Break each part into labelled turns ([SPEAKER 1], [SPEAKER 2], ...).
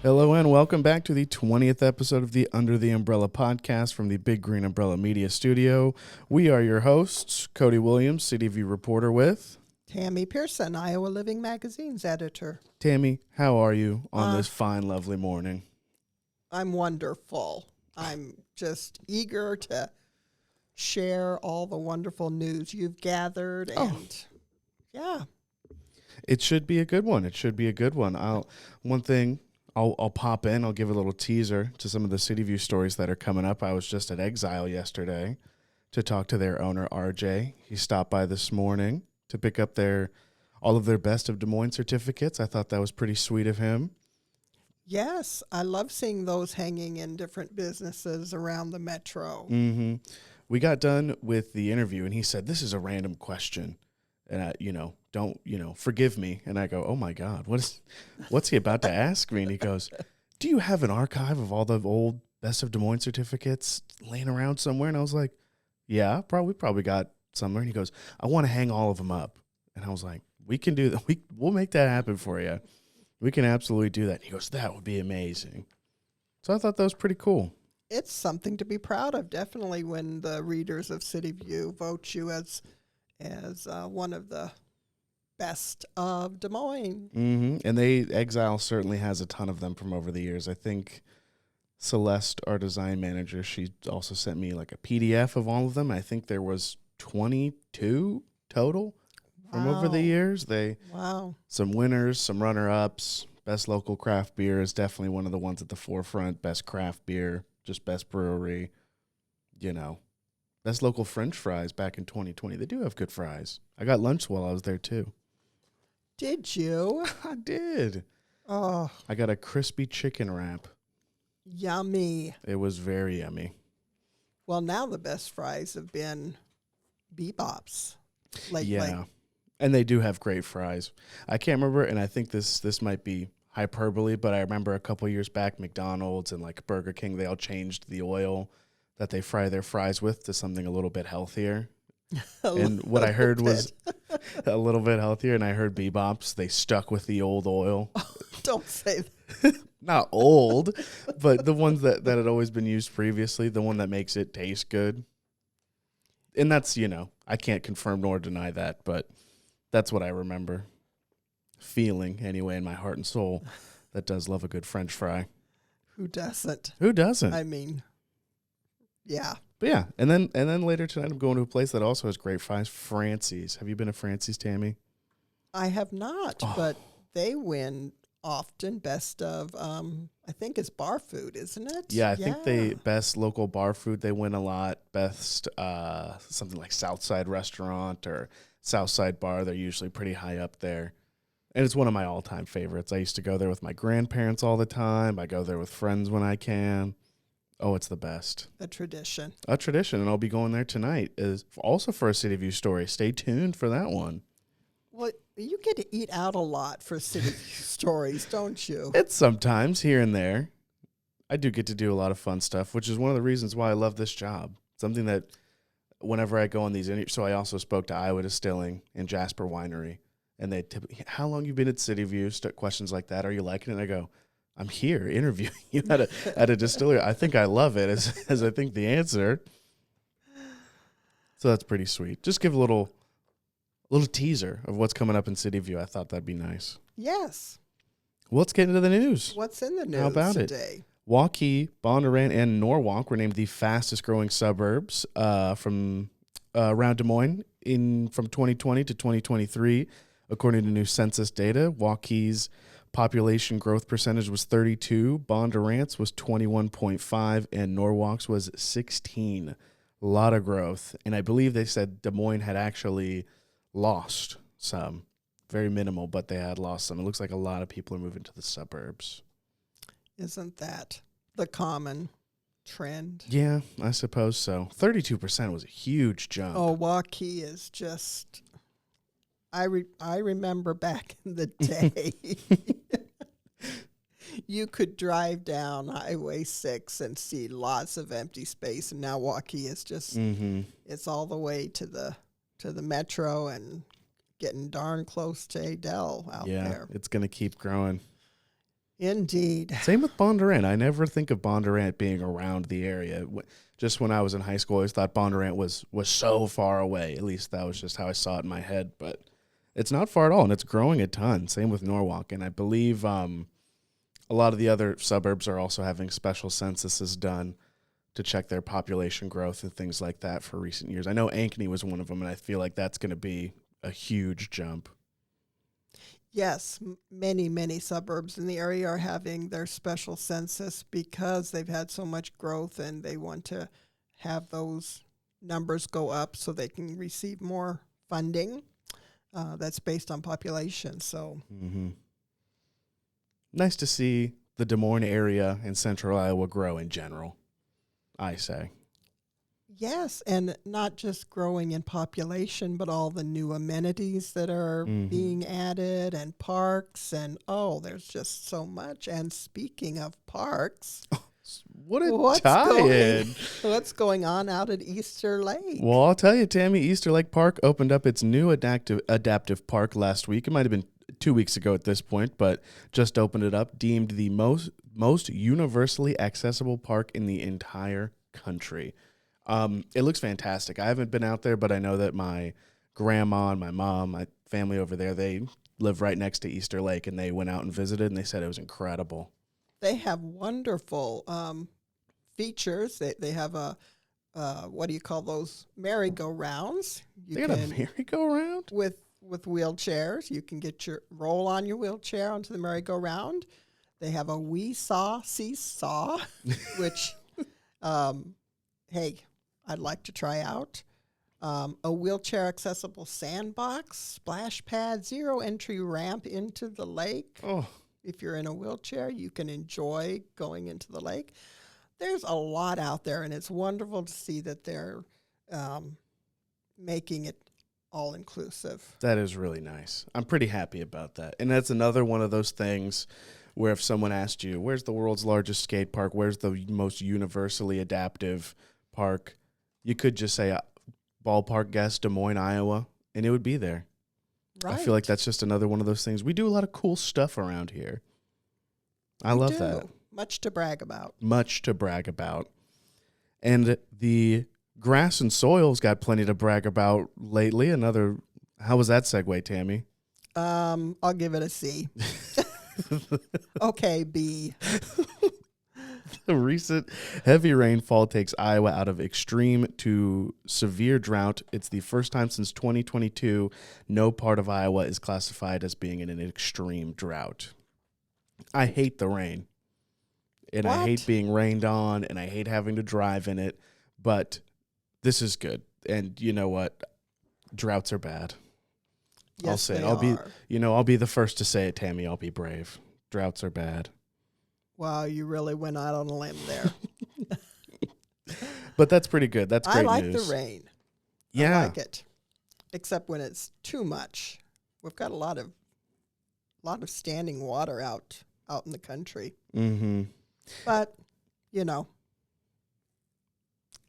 [SPEAKER 1] Hello and welcome back to the 20th episode of the Under the Umbrella podcast from the Big Green Umbrella Media Studio. We are your hosts, Cody Williams, Cityview reporter with...
[SPEAKER 2] Tammy Pearson, Iowa Living Magazine's editor.
[SPEAKER 1] Tammy, how are you on this fine, lovely morning?
[SPEAKER 2] I'm wonderful. I'm just eager to share all the wonderful news you've gathered. And yeah.
[SPEAKER 1] It should be a good one. I'll pop in. I'll give a little teaser to some of the Cityview stories that are coming up. I was just at Exile yesterday to talk to their owner, RJ. He stopped by this morning to pick up all of their Best of Des Moines certificates. I thought that was pretty sweet of him.
[SPEAKER 2] Yes, I love seeing those hanging in different businesses around the metro.
[SPEAKER 1] Mm-hmm. We got done with the interview, and he said, "This is a random question, and forgive me." And I go, "Oh my God, what's he about to ask me?" And he goes, "Do you have an archive of all the old Best of Des Moines certificates laying around somewhere?" And I was like, "Yeah, probably got somewhere." And he goes, "I want to hang all of them up." And I was like, "We can do that. We'll make that happen for you. We can absolutely do that." And he goes, "That would be amazing." So I thought that was pretty cool.
[SPEAKER 2] It's something to be proud of, definitely, when the readers of Cityview vote you as one of the best of Des Moines.
[SPEAKER 1] Mm-hmm. And Exile certainly has a ton of them from over the years. I think Celeste, our design manager, she also sent me like a PDF of all of them. I think there was 22 total from over the years. Some winners, some runner-ups. Best local craft beer is definitely one of the ones at the forefront. Best craft beer, just best brewery, Best local French fries back in 2020. They do have good fries. I got lunch while I was there, too.
[SPEAKER 2] Did you?
[SPEAKER 1] I did.
[SPEAKER 2] Oh.
[SPEAKER 1] I got a crispy chicken wrap.
[SPEAKER 2] Yummy.
[SPEAKER 1] It was very yummy.
[SPEAKER 2] Well, now the best fries have been Bebop's lately.
[SPEAKER 1] Yeah. And they do have great fries. I can't remember, and I think this might be hyperbole, but I remember a couple years back, McDonald's and like Burger King, they all changed the oil that they fry their fries with to something a little bit healthier. And what I heard was a little bit healthier, and I heard Bebop's, they stuck with the old oil.
[SPEAKER 2] Oh, don't say that.
[SPEAKER 1] Not old, but the ones that had always been used previously, the one that makes it taste good. And that's, I can't confirm nor deny that, but that's what I remember feeling anyway in my heart and soul that does love a good French fry.
[SPEAKER 2] Who doesn't?
[SPEAKER 1] Who doesn't?
[SPEAKER 2] I mean, yeah.
[SPEAKER 1] But yeah, and then later tonight I'm going to a place that also has great fries, Francie's. Have you been to Francie's, Tammy?
[SPEAKER 2] I have not, but they win often best of, I think it's bar food, isn't it?
[SPEAKER 1] Yeah, I think they best local bar food, they win a lot. Best something like Southside Restaurant or Southside Bar, they're usually pretty high up there. And it's one of my all-time favorites. I used to go there with my grandparents all the time. I go there with friends when I can. Oh, it's the best.
[SPEAKER 2] A tradition.
[SPEAKER 1] A tradition, and I'll be going there tonight is also for a Cityview story. Stay tuned for that one.
[SPEAKER 2] Well, you get to eat out a lot for Cityview stories, don't you?
[SPEAKER 1] It's sometimes here and there. I do get to do a lot of fun stuff, which is one of the reasons why I love this job. Something that whenever I go on these interviews, so I also spoke to Iowa Distilling and Jasper Winery, and they typically, "How long you been at Cityview?" Questions like that. "Are you liking it?" And I go, "I'm here interviewing you at a distillery. I think I love it," as I think the answer. So that's pretty sweet. Just give a little teaser of what's coming up in Cityview. I thought that'd be nice.
[SPEAKER 2] Yes.
[SPEAKER 1] Let's get into the news.
[SPEAKER 2] What's in the news
[SPEAKER 1] How about
[SPEAKER 2] today?
[SPEAKER 1] Waukee, Bondurant, and Norwalk were named the fastest growing suburbs from around Des Moines from 2020 to 2023, according to new census data. Waukee's population growth percentage was 32, Bondurant's was 21.5, and Norwalk's was 16. A lot of growth. And I believe they said Des Moines had actually lost some. Very minimal, but they had lost some. It looks like a lot of people are moving to the suburbs.
[SPEAKER 2] Isn't that the common trend?
[SPEAKER 1] Yeah, I suppose so. 32% was a huge jump.
[SPEAKER 2] Oh, Waukee is just... I remember back in the day, you could drive down Highway 6 and see lots of empty space, and now Waukee is just, it's all the way to the metro and getting darn close to Adele out there.
[SPEAKER 1] Yeah, it's going to keep growing.
[SPEAKER 2] Indeed.
[SPEAKER 1] Same with Bondurant. I never think of Bondurant being around the area. Just when I was in high school, I always thought Bondurant was so far away. At least that was just how I saw it in my head. But it's not far at all, and it's growing a ton. Same with Norwalk. And I believe a lot of the other suburbs are also having special censuses done to check their population growth and things like that for recent years. I know Ankeny was one of them, and I feel like that's going to be a huge jump.
[SPEAKER 2] Yes, many, many suburbs in the area are having their special census because they've had so much growth and they want to have those numbers go up so they can receive more funding that's based on population. So
[SPEAKER 1] nice to see the Des Moines area and central Iowa grow in general, I say.
[SPEAKER 2] Yes, and not just growing in population, but all the new amenities that are being added and parks and, there's just so much. And speaking of parks,
[SPEAKER 1] what's tie-in?
[SPEAKER 2] What's going on out at Easter Lake?
[SPEAKER 1] Well, I'll tell you, Tammy, Easter Lake Park opened up its new adaptive park last week. It might have been 2 weeks ago at this point, but just opened it up, deemed the most universally accessible park in the entire country. It looks fantastic. I haven't been out there, but I know that my grandma and my mom, my family over there, they live right next to Easter Lake, and they went out and visited, and they said it was incredible.
[SPEAKER 2] They have wonderful features. They have what do you call those? Merry-go-rounds.
[SPEAKER 1] They got a merry-go-round?
[SPEAKER 2] With wheelchairs. You can roll on your wheelchair onto the merry-go-round. They have a seesaw, which, hey, I'd like to try out. A wheelchair accessible sandbox, splash pad, zero entry ramp into the lake.
[SPEAKER 1] Oh,
[SPEAKER 2] if you're in a wheelchair, you can enjoy going into the lake. There's a lot out there, and it's wonderful to see that they're making it all inclusive.
[SPEAKER 1] That is really nice. I'm pretty happy about that. And that's another one of those things where if someone asked you, where's the world's largest skate park? Where's the most universally adaptive park? You could just say ballpark guess Des Moines, Iowa, and it would be there.
[SPEAKER 2] Right.
[SPEAKER 1] I feel like that's just another one of those things. We do a lot of cool stuff around here. I love that.
[SPEAKER 2] Much to brag about.
[SPEAKER 1] Much to brag about. And the grass and soil's got plenty to brag about lately. How was that segue, Tammy?
[SPEAKER 2] I'll give it a C. Okay, B.
[SPEAKER 1] The recent heavy rainfall takes Iowa out of extreme to severe drought. It's the first time since 2022 no part of Iowa is classified as being in an extreme drought. I hate the rain. And
[SPEAKER 2] What?
[SPEAKER 1] I hate being rained on, and I hate having to drive in it. But this is good. And you know what? Droughts are bad.
[SPEAKER 2] Yes,
[SPEAKER 1] I'll say it.
[SPEAKER 2] they are.
[SPEAKER 1] I'll be the first to say it, Tammy. I'll be brave. Droughts are bad.
[SPEAKER 2] Wow, you really went out on a limb there.
[SPEAKER 1] But that's pretty good. That's great news.
[SPEAKER 2] I like the rain.
[SPEAKER 1] Yeah.
[SPEAKER 2] I like it. Except when it's too much. We've got a lot of standing water out in the country.
[SPEAKER 1] Mm-hmm.
[SPEAKER 2] But,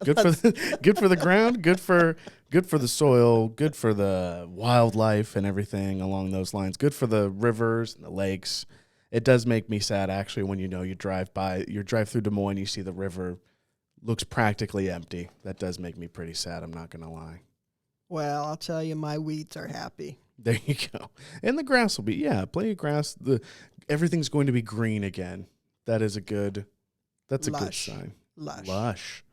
[SPEAKER 1] good for the ground, good for the soil, good for the wildlife and everything along those lines. Good for the rivers and the lakes. It does make me sad, actually, when you drive through Des Moines, you see the river looks practically empty. That does make me pretty sad, I'm not going to lie.
[SPEAKER 2] Well, I'll tell you, my weeds are happy.
[SPEAKER 1] There you go. And the grass will be, plenty of grass. Everything's going to be green again. That's a good sign. Lush.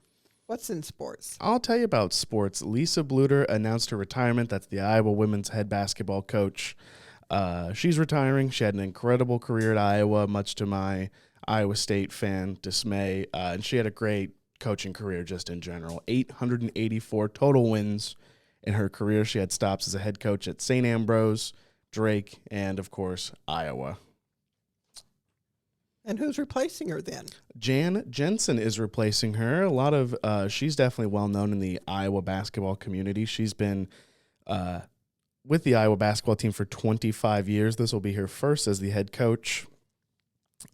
[SPEAKER 2] What's in sports?
[SPEAKER 1] I'll tell you about sports. Lisa Bluder announced her retirement. That's the Iowa women's head basketball coach. She's retiring. She had an incredible career at Iowa, much to my Iowa State fan dismay. And she had a great coaching career just in general. 884 total wins in her career. She had stops as a head coach at St. Ambrose, Drake, and, of course, Iowa.
[SPEAKER 2] And who's replacing her then?
[SPEAKER 1] Jan Jensen is replacing her. She's definitely well known in the Iowa basketball community. She's been with the Iowa basketball team for 25 years. This will be her first as the head coach.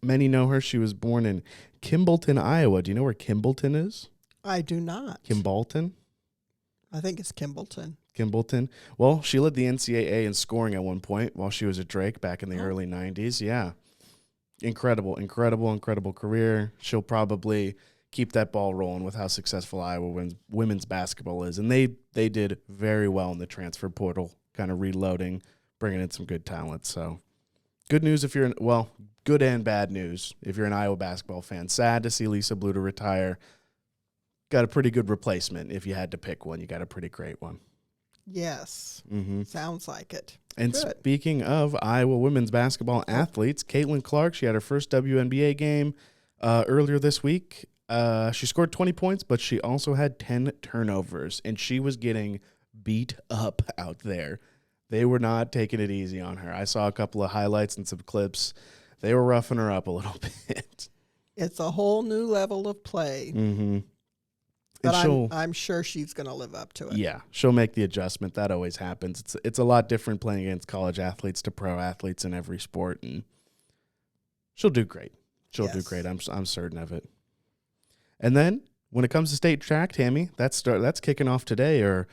[SPEAKER 1] Many know her. She was born in Kimballton, Iowa. Do you know where Kimballton is?
[SPEAKER 2] I do not.
[SPEAKER 1] Kimballton?
[SPEAKER 2] I think it's Kimballton.
[SPEAKER 1] Kimballton. Well, she led the NCAA in scoring at one point while she was at Drake back in the early 90s. Yeah. Incredible career. She'll probably keep that ball rolling with how successful Iowa women's basketball is. And they did very well in the transfer portal, kind of reloading, bringing in some good talent. So good news if you're good and bad news if you're an Iowa basketball fan. Sad to see Lisa Bluder retire. Got a pretty good replacement. If you had to pick one, you got a pretty great one.
[SPEAKER 2] Yes. Sounds like it.
[SPEAKER 1] And
[SPEAKER 2] Good.
[SPEAKER 1] speaking of Iowa women's basketball athletes, Caitlin Clark, she had her first WNBA game earlier this week. She scored 20 points, but she also had 10 turnovers, and she was getting beat up out there. They were not taking it easy on her. I saw a couple of highlights and some clips. They were roughing her up a little bit.
[SPEAKER 2] It's a whole new level of play.
[SPEAKER 1] Mm-hmm.
[SPEAKER 2] But I'm sure she's going to live up to it.
[SPEAKER 1] Yeah, she'll make the adjustment. That always happens. It's a lot different playing against college athletes to pro athletes in every sport, and she'll do great. She'll do great. I'm certain of it. And then when it comes to state track, Tammy, that's kicking off today, or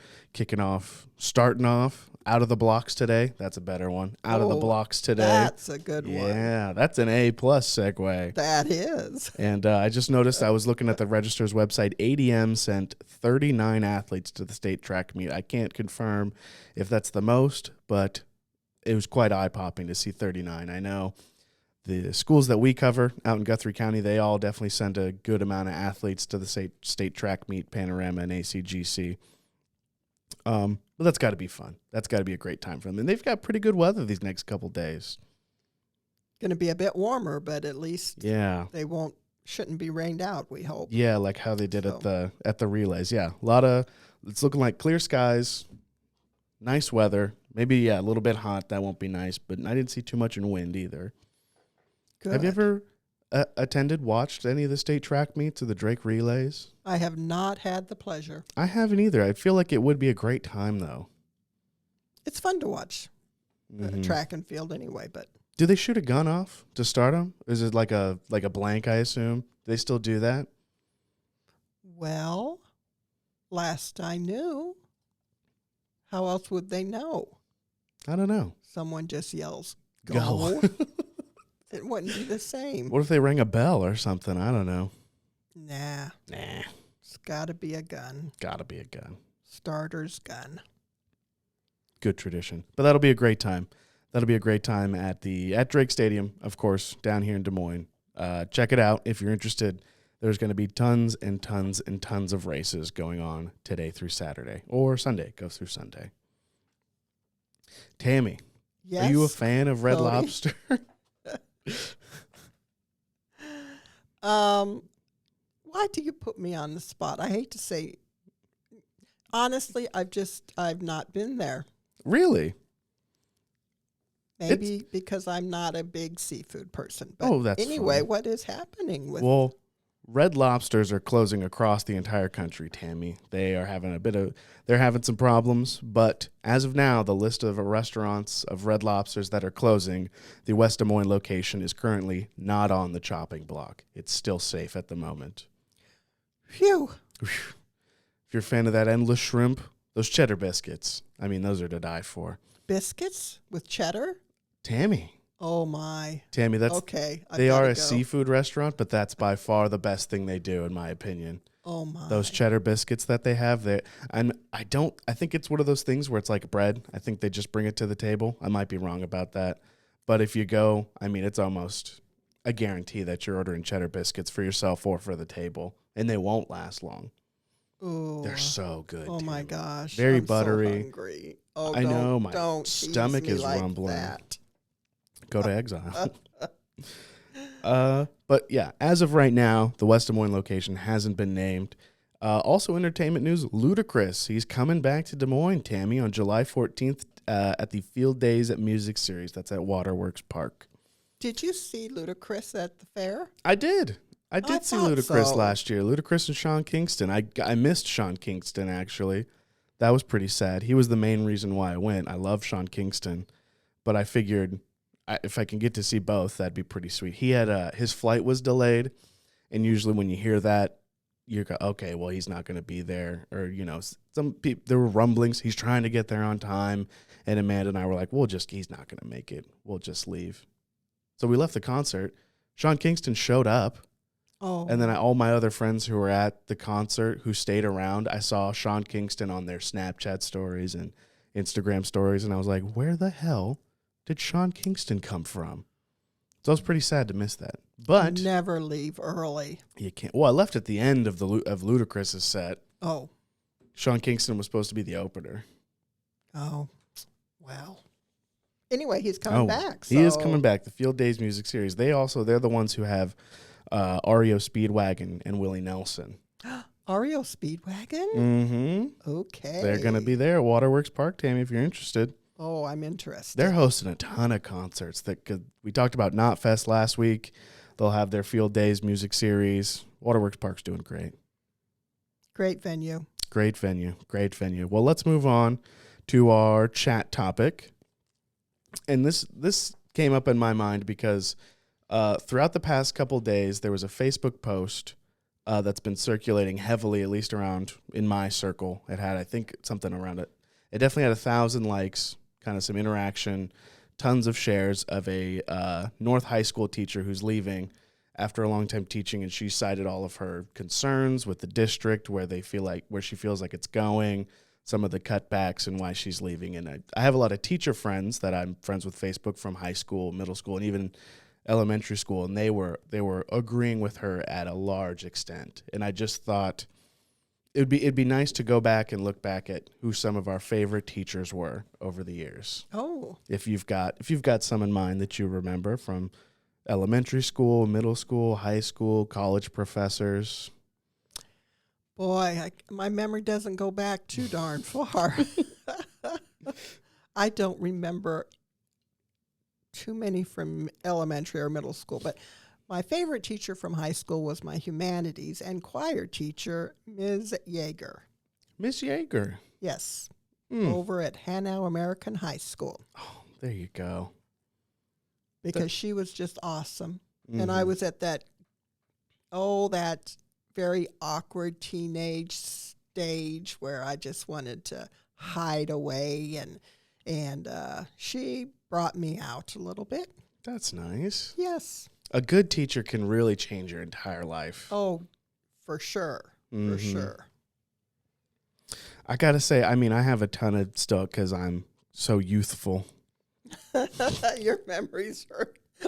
[SPEAKER 1] starting off out of the blocks today. That's a better one. Out of the blocks today.
[SPEAKER 2] That's a good one.
[SPEAKER 1] Yeah, that's an A+ segue.
[SPEAKER 2] That is.
[SPEAKER 1] And I just noticed, I was looking at the Register's website, ADM sent 39 athletes to the state track meet. I can't confirm if that's the most, but it was quite eye-popping to see 39. I know the schools that we cover out in Guthrie County, they all definitely send a good amount of athletes to the state track meet, Panorama and ACGC. But that's got to be fun. That's got to be a great time for them. And they've got pretty good weather these next couple days. Going
[SPEAKER 2] to be a bit warmer, but at least
[SPEAKER 1] they
[SPEAKER 2] shouldn't be rained out, we hope.
[SPEAKER 1] Yeah, like how they did at the relays. Yeah, it's looking like clear skies, nice weather. Maybe a little bit hot. That won't be nice, but I didn't see too much in wind either.
[SPEAKER 2] Good.
[SPEAKER 1] Have you ever watched any of the state track meets or the Drake relays?
[SPEAKER 2] I have not had the pleasure.
[SPEAKER 1] I haven't either. I feel like it would be a great time, though.
[SPEAKER 2] It's fun to watch track and field anyway, but...
[SPEAKER 1] Do they shoot a gun off to start them? Is it like a blank, I assume? Do they still do that?
[SPEAKER 2] Well, last I knew, how else would they know?
[SPEAKER 1] I don't know.
[SPEAKER 2] Someone just yells, go. It wouldn't be the same.
[SPEAKER 1] What if they rang a bell or something? I don't know.
[SPEAKER 2] Nah. It's got to be a gun. Starter's gun.
[SPEAKER 1] Good tradition. But that'll be a great time. That'll be a great time at Drake Stadium, of course, down here in Des Moines. Check it out if you're interested. There's going to be tons and tons and tons of races going on today through Saturday, or Sunday. Go through Sunday. Tammy,
[SPEAKER 2] yes,
[SPEAKER 1] are you a fan of Red Lobster?
[SPEAKER 2] Why do you put me on the spot? I hate to say. Honestly, I've not been there.
[SPEAKER 1] Really?
[SPEAKER 2] Maybe because I'm not a big seafood person. But
[SPEAKER 1] that's
[SPEAKER 2] anyway,
[SPEAKER 1] fine.
[SPEAKER 2] What is happening with?
[SPEAKER 1] Well, Red Lobsters are closing across the entire country, Tammy. They are having they're having some problems, but as of now, the list of restaurants of Red Lobsters that are closing, the West Des Moines location is currently not on the chopping block. It's still safe at the moment.
[SPEAKER 2] Phew.
[SPEAKER 1] If you're a fan of that endless shrimp, those cheddar biscuits, I mean, those are to die for.
[SPEAKER 2] Biscuits with cheddar?
[SPEAKER 1] Tammy.
[SPEAKER 2] Oh, my.
[SPEAKER 1] Tammy, that's
[SPEAKER 2] okay.
[SPEAKER 1] They are a seafood restaurant, but that's by far the best thing they do, in my opinion.
[SPEAKER 2] Oh, my.
[SPEAKER 1] Those cheddar biscuits that they have there. And I think it's one of those things where it's like bread. I think they just bring it to the table. I might be wrong about that. But if you go, I mean, it's almost a guarantee that you're ordering cheddar biscuits for yourself or for the table. And they won't last long.
[SPEAKER 2] Ooh.
[SPEAKER 1] They're so good.
[SPEAKER 2] Oh, my gosh.
[SPEAKER 1] Very
[SPEAKER 2] I'm
[SPEAKER 1] buttery.
[SPEAKER 2] So hungry. Oh,
[SPEAKER 1] I know. My
[SPEAKER 2] don't
[SPEAKER 1] stomach is
[SPEAKER 2] like
[SPEAKER 1] rumbling.
[SPEAKER 2] That.
[SPEAKER 1] Go to exile. But yeah, as of right now, the West Des Moines location hasn't been named. Also, entertainment news: Ludacris. He's coming back to Des Moines, Tammy, on July 14th at the Field Days at Music Series. That's at Waterworks Park.
[SPEAKER 2] Did you see Ludacris at the fair?
[SPEAKER 1] I did. I see Ludacris last year. Ludacris and Sean Kingston. I missed Sean Kingston, actually. That was pretty sad. He was the main reason why I went. I love Sean Kingston, but I figured if I can get to see both, that'd be pretty sweet. He had his flight was delayed, and usually when you hear that, you go, okay, well, he's not going to be there. Or, you know, some people, there were rumblings. He's trying to get there on time, and Amanda and I were like, he's not going to make it. We'll just leave. So we left the concert, Sean Kingston showed up.
[SPEAKER 2] Oh.
[SPEAKER 1] And then all my other friends who were at the concert who stayed around, I saw Sean Kingston on their Snapchat stories and Instagram stories. And I was like, where the hell did Sean Kingston come from? So I was pretty sad to miss that. But
[SPEAKER 2] never leave early.
[SPEAKER 1] you can't. Well, I left at the end of Ludacris's set.
[SPEAKER 2] Oh.
[SPEAKER 1] Sean Kingston was supposed to be the opener.
[SPEAKER 2] Oh. Well. Anyway, he's coming back. So.
[SPEAKER 1] He is coming back. The Field Days Music Series. They're the ones who have REO Speedwagon and Willie Nelson.
[SPEAKER 2] REO Speedwagon?
[SPEAKER 1] Mm-hmm.
[SPEAKER 2] Okay.
[SPEAKER 1] They're going to be there at Waterworks Park, Tammy, if you're interested.
[SPEAKER 2] Oh, I'm interested.
[SPEAKER 1] They're hosting a ton of concerts. We talked about Knotfest last week. They'll have their Field Days Music Series. Waterworks Park's doing great.
[SPEAKER 2] Great venue.
[SPEAKER 1] Great venue. Great venue. Well, let's move on to our chat topic. And this came up in my mind because throughout the past couple days, there was a Facebook post that's been circulating heavily, at least around in my circle. It had, I think, something around it. It definitely had 1,000 likes, kind of some interaction, tons of shares of a North High School teacher who's leaving after a long time teaching, and she cited all of her concerns with the district, where she feels like it's going, some of the cutbacks, and why she's leaving. And I have a lot of teacher friends that I'm friends with Facebook from high school, middle school, and even elementary school, and they were agreeing with her at a large extent. And I just thought it'd be nice to go back and look back at who some of our favorite teachers were over the years.
[SPEAKER 2] Oh.
[SPEAKER 1] If you've got some in mind that you remember from elementary school, middle school, high school, college professors.
[SPEAKER 2] Boy, my memory doesn't go back too darn far. I don't remember too many from elementary or middle school, but my favorite teacher from high school was my humanities and choir teacher, Ms. Yeager.
[SPEAKER 1] Miss Yeager.
[SPEAKER 2] Yes, over at Hanau American High School.
[SPEAKER 1] Oh, there you go.
[SPEAKER 2] Because she was just awesome. Mm-hmm. And I was at that very awkward teenage stage where I just wanted to hide away, and she brought me out a little bit.
[SPEAKER 1] That's nice.
[SPEAKER 2] Yes.
[SPEAKER 1] A good teacher can really change your entire life.
[SPEAKER 2] Oh, for sure. Mm-hmm. For sure.
[SPEAKER 1] I got to say, I mean, I have a ton of stuff because I'm so youthful.
[SPEAKER 2] Your memories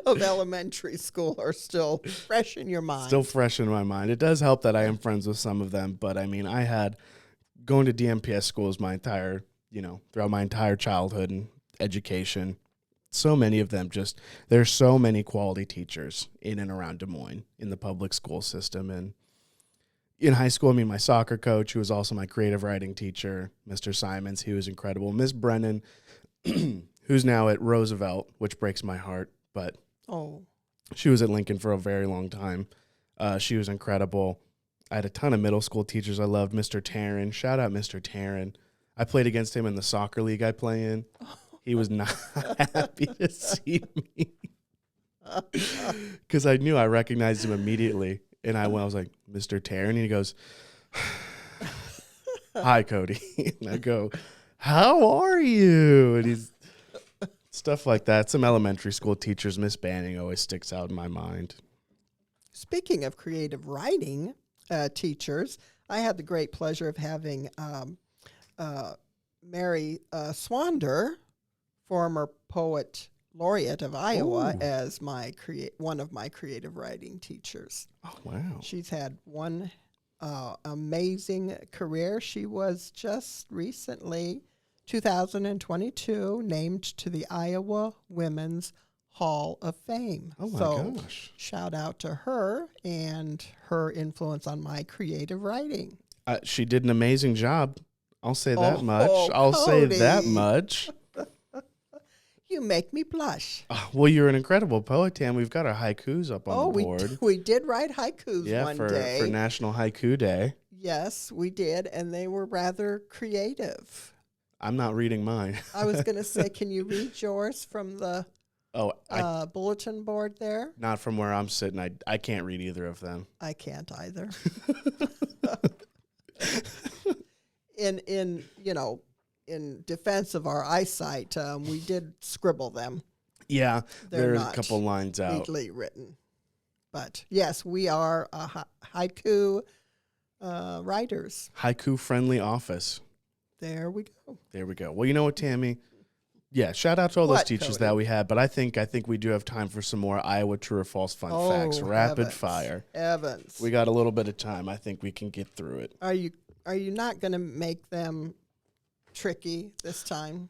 [SPEAKER 2] of elementary school are still fresh in your mind.
[SPEAKER 1] Still fresh in my mind. It does help that I am friends with some of them, but I mean, I had going to DMPS schools throughout my entire childhood and education. So many of them there's so many quality teachers in and around Des Moines in the public school system. And in high school, I mean, my soccer coach, who was also my creative writing teacher, Mr. Simons, he was incredible. Miss Brennan, who's now at Roosevelt, which breaks my heart, but she was at Lincoln for a very long time. She was incredible. I had a ton of middle school teachers I loved. Mr. Taryn, shout out Mr. Taryn. I played against him in the soccer league I play in. He was not happy to see me because I knew I recognized him immediately. And I was like, Mr. Taryn, and he goes, hi, Cody. And I go, how are you? And he's stuff like that. Some elementary school teachers, Miss Banning always sticks out in my mind.
[SPEAKER 2] Speaking of creative writing teachers, I had the great pleasure of having Mary Swander, former poet laureate of Iowa, as one of my creative writing teachers.
[SPEAKER 1] Oh, wow.
[SPEAKER 2] She's had one amazing career. She was just recently, 2022, named to the Iowa Women's Hall of Fame.
[SPEAKER 1] Oh, my gosh.
[SPEAKER 2] Shout out to her and her influence on my creative writing.
[SPEAKER 1] She did an amazing job. I'll say that much. I'll say that much.
[SPEAKER 2] You make me blush.
[SPEAKER 1] Well, you're an incredible poet, Tam. We've got our haikus up on the board.
[SPEAKER 2] We did write haikus one day.
[SPEAKER 1] For National Haiku Day.
[SPEAKER 2] Yes, we did, and they were rather creative.
[SPEAKER 1] I'm not reading mine.
[SPEAKER 2] I was going to say, can you read yours from the bulletin board there?
[SPEAKER 1] Not from where I'm sitting. I can't read either of them.
[SPEAKER 2] I can't either. In defense of our eyesight, we did scribble them.
[SPEAKER 1] Yeah,
[SPEAKER 2] They're
[SPEAKER 1] there's
[SPEAKER 2] not
[SPEAKER 1] a couple lines out.
[SPEAKER 2] neatly written. But yes, we are haiku writers.
[SPEAKER 1] Haiku-friendly office.
[SPEAKER 2] There we go.
[SPEAKER 1] There we go. Well, you know what, Tammy? Yeah, shout out to all those
[SPEAKER 2] What,
[SPEAKER 1] teachers
[SPEAKER 2] Cody?
[SPEAKER 1] that we had, but I think we do have time for some more Iowa true or false fun facts. Rapid
[SPEAKER 2] heavens,
[SPEAKER 1] fire.
[SPEAKER 2] Heavens.
[SPEAKER 1] We got a little bit of time. I think we can get through it.
[SPEAKER 2] Are you not going to make them tricky this time?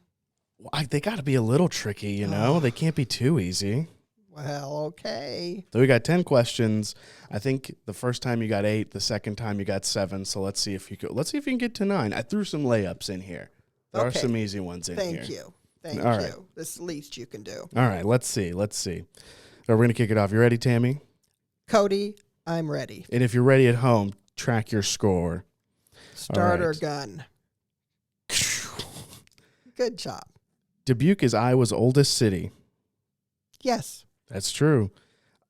[SPEAKER 1] Well, they got to be a little tricky, you know? They can't be too easy.
[SPEAKER 2] Well, okay.
[SPEAKER 1] So we got 10 questions. I think the first time you got 8, the second time you got 7. So let's see if you can get to 9. I threw some layups in here. There are some easy ones in here.
[SPEAKER 2] Thank you. Thank
[SPEAKER 1] All
[SPEAKER 2] you.
[SPEAKER 1] right.
[SPEAKER 2] This is the least you can do.
[SPEAKER 1] All right, let's see. So we're going to kick it off. You ready, Tammy?
[SPEAKER 2] Cody, I'm ready.
[SPEAKER 1] And if you're ready at home, track your score.
[SPEAKER 2] Starter
[SPEAKER 1] right.
[SPEAKER 2] gun. Good job.
[SPEAKER 1] Dubuque is Iowa's oldest city.
[SPEAKER 2] Yes.
[SPEAKER 1] That's true.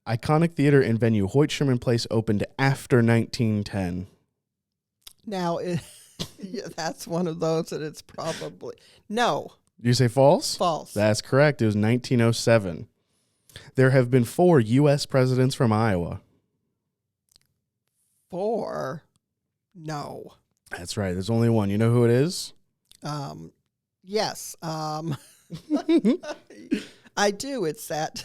[SPEAKER 1] Iconic theater and venue Hoyt Sherman Place opened after 1910.
[SPEAKER 2] Now, yeah, that's one of those that it's probably... No.
[SPEAKER 1] You say false?
[SPEAKER 2] False.
[SPEAKER 1] That's correct. It was 1907. There have been 4 U.S. presidents from Iowa.
[SPEAKER 2] 4? No.
[SPEAKER 1] That's right. There's only one. You know who it is?
[SPEAKER 2] Yes. I do. It's that.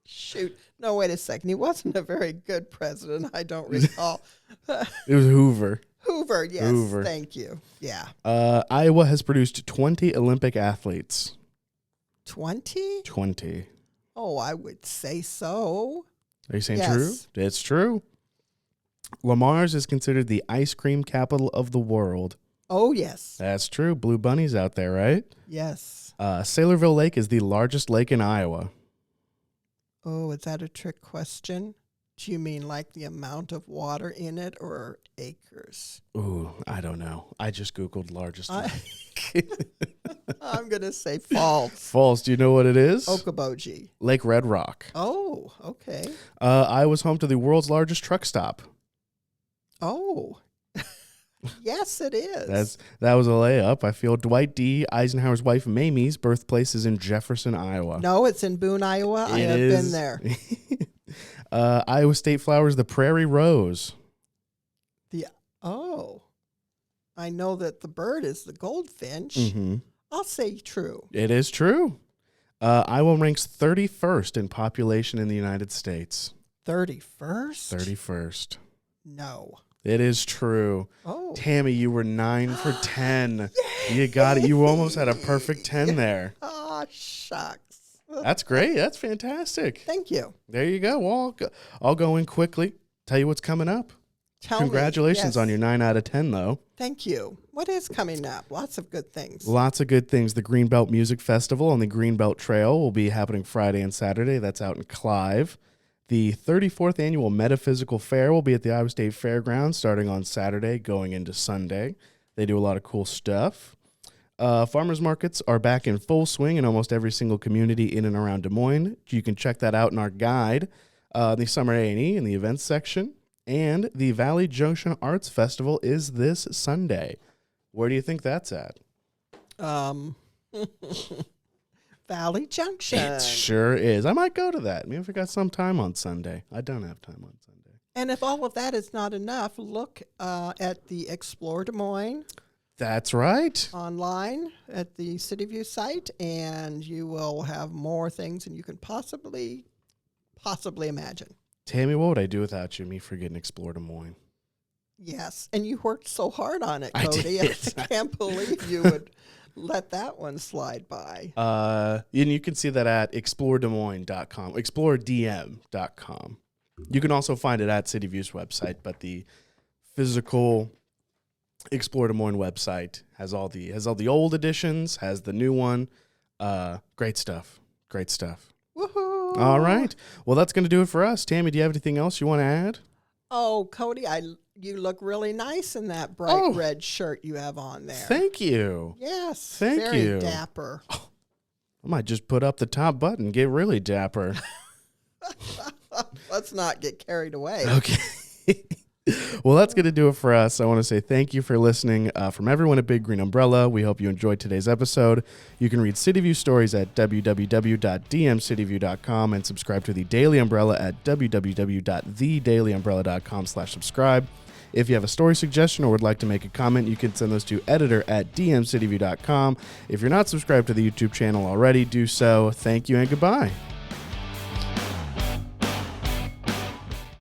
[SPEAKER 2] Shoot. No, wait a second. He wasn't a very good president. I don't recall.
[SPEAKER 1] It was Hoover.
[SPEAKER 2] Hoover. Yes.
[SPEAKER 1] Hoover.
[SPEAKER 2] Thank you. Yeah.
[SPEAKER 1] Iowa has produced 20 Olympic athletes.
[SPEAKER 2] 20?
[SPEAKER 1] 20.
[SPEAKER 2] Oh, I would say so.
[SPEAKER 1] Are you saying
[SPEAKER 2] Yes.
[SPEAKER 1] true? It's true. Lamar's is considered the ice cream capital of the world.
[SPEAKER 2] Oh, yes.
[SPEAKER 1] That's true. Blue bunnies out there, right?
[SPEAKER 2] Yes.
[SPEAKER 1] Saylorville Lake is the largest lake in Iowa.
[SPEAKER 2] Oh, is that a trick question? Do you mean like the amount of water in it or acres?
[SPEAKER 1] Ooh, I don't know. I just Googled largest lake.
[SPEAKER 2] I'm going to say false.
[SPEAKER 1] False. Do you know what it is?
[SPEAKER 2] Okoboji.
[SPEAKER 1] Lake Red Rock.
[SPEAKER 2] Oh, okay.
[SPEAKER 1] Iowa's home to the world's largest truck stop.
[SPEAKER 2] Oh, yes, it is.
[SPEAKER 1] That was a layup. I feel Dwight D. Eisenhower's wife Mamie's birthplace is in Jefferson, Iowa.
[SPEAKER 2] No, it's in Boone, Iowa. I have been there.
[SPEAKER 1] Iowa state flower is the prairie rose.
[SPEAKER 2] I know that the bird is the goldfinch.
[SPEAKER 1] Mm-hmm.
[SPEAKER 2] I'll say true.
[SPEAKER 1] It is true. Iowa ranks 31st in population in the United States.
[SPEAKER 2] 31st?
[SPEAKER 1] 31st.
[SPEAKER 2] No.
[SPEAKER 1] It is true.
[SPEAKER 2] Oh.
[SPEAKER 1] Tammy, you were 9 for 10. You got it. You almost had a perfect 10 there.
[SPEAKER 2] Oh, shucks.
[SPEAKER 1] That's great. That's fantastic.
[SPEAKER 2] Thank you.
[SPEAKER 1] There you go. Well, I'll go in quickly. Tell you what's coming up. Congratulations on your 9 out of 10, though.
[SPEAKER 2] Thank you. What is coming up? Lots of good things.
[SPEAKER 1] Lots of good things. The Greenbelt Music Festival on the Greenbelt Trail will be happening Friday and Saturday. That's out in Clive. The 34th Annual Metaphysical Fair will be at the Iowa State Fairgrounds starting on Saturday, going into Sunday. They do a lot of cool stuff. Farmers markets are back in full swing in almost every single community in and around Des Moines. You can check that out in our guide, the Summer A&E in the events section. And the Valley Junction Arts Festival is this Sunday. Where do you think that's at?
[SPEAKER 2] Valley Junction.
[SPEAKER 1] It sure is. I might go to that. Maybe if I got some time on Sunday. I don't have time on Sunday.
[SPEAKER 2] And if all of that is not enough, look at the Explore Des Moines.
[SPEAKER 1] That's right.
[SPEAKER 2] Online at the Cityview site, and you will have more things than you can possibly imagine.
[SPEAKER 1] Tammy, what would I do without you? Me forgetting Explore Des Moines.
[SPEAKER 2] Yes, and you worked so hard on it,
[SPEAKER 1] I
[SPEAKER 2] Cody.
[SPEAKER 1] did.
[SPEAKER 2] I can't believe you would let that one slide by.
[SPEAKER 1] And you can see that at exploredesmoines.com, exploredm.com. You can also find it at Cityview's website, but the physical Explore Des Moines website has all the old editions, has the new one. Great stuff. Great stuff.
[SPEAKER 2] Woohoo!
[SPEAKER 1] All right. Well, that's going to do it for us. Tammy, do you have anything else you want to add?
[SPEAKER 2] Oh, Cody, you look really nice in that bright red shirt you have on there.
[SPEAKER 1] Thank you.
[SPEAKER 2] Yes.
[SPEAKER 1] Thank
[SPEAKER 2] very
[SPEAKER 1] you.
[SPEAKER 2] Dapper.
[SPEAKER 1] I might just put up the top button, get really dapper.
[SPEAKER 2] Let's not get carried away.
[SPEAKER 1] Okay. Well, that's going to do it for us. I want to say thank you for listening. From everyone at Big Green Umbrella, we hope you enjoyed today's episode. You can read Cityview stories at www.dmcityview.com and subscribe to the Daily Umbrella at www.thedailyumbrella.com/subscribe. If you have a story suggestion or would like to make a comment, you can send those to editor@dmcityview.com. If you're not subscribed to the YouTube channel already, do so. Thank you and goodbye.